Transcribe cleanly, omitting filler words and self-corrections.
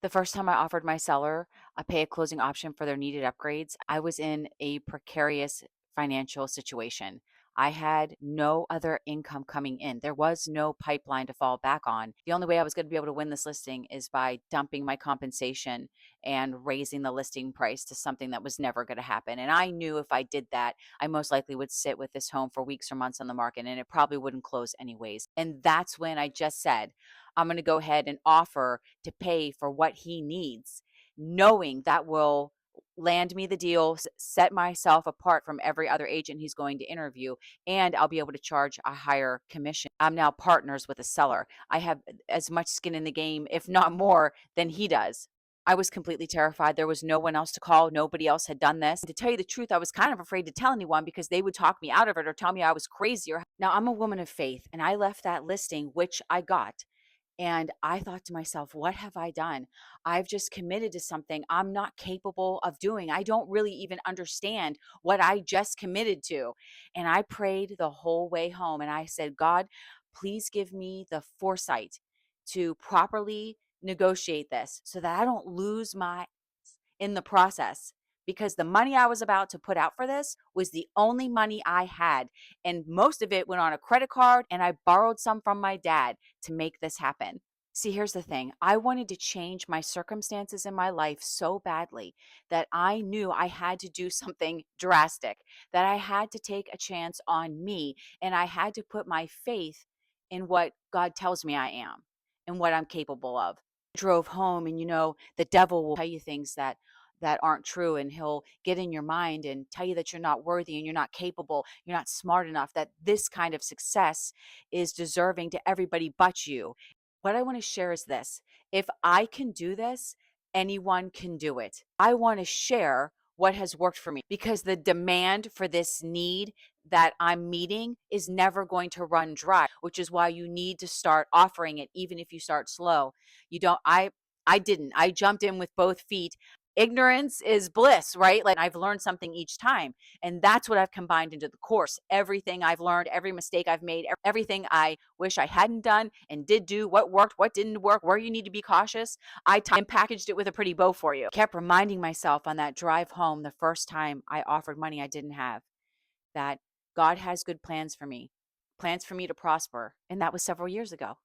The first time I offered my seller a pay at closing option for their needed upgrades, I was in a precarious financial situation. I had no other income coming in. There was no pipeline to fall back on. The only way I was going to be able to win this listing is by dumping my compensation and raising the listing price to something that was never going to happen. And I knew if I did that, I most likely would sit with this home for weeks or months on the market and it probably wouldn't close anyways. And that's when I just said, I'm going to go ahead and offer to pay for what he needs, knowing that will land me the deal, set myself apart from every other agent he's going to interview, and I'll be able to charge a higher commission. I'm now partners with a seller. I have as much skin in the game, if not more, than he does. I was completely terrified. There was no one else to call. Nobody else had done this. To tell you the truth, I was kind of afraid to tell anyone because they would talk me out of it or tell me I was crazy. Now, I'm a woman of faith, and I left that listing, which I got. And I thought to myself, what have I done? I've just committed to something I'm not capable of doing. I don't really even understand what I just committed to. And I prayed the whole way home and I said, God, please give me the foresight to properly negotiate this so that I don't lose my in the process, because the money I was about to put out for this was the only money I had. And most of it went on a credit card, and I borrowed some from my dad to make this happen. See, here's the thing. I wanted to change my circumstances in my life so badly that I knew I had to do something drastic, that I had to take a chance on me, and I had to put my faith in what God tells me I am and what I'm capable of. Drove home, and the devil will tell you things that aren't true, and he'll get in your mind and tell you that you're not worthy and you're not capable, you're not smart enough, that this kind of success is deserving to everybody but you. What I want to share is this: if I can do this, anyone can do it. I want to share what has worked for me, because the demand for this need that I'm meeting is never going to run dry, which is why you need to start offering it, even if you start slow. You don't, I didn't. I jumped in with both feet. Ignorance is bliss, right? Like, I've learned something each time. And that's what I've combined into the course. Everything I've learned, every mistake I've made, everything I wish I hadn't done and did do, what worked, what didn't work, where you need to be cautious. And packaged it with a pretty bow for you. Kept reminding myself on that drive home the first time I offered money I didn't have, that God has good plans for me to prosper. And that was several years ago.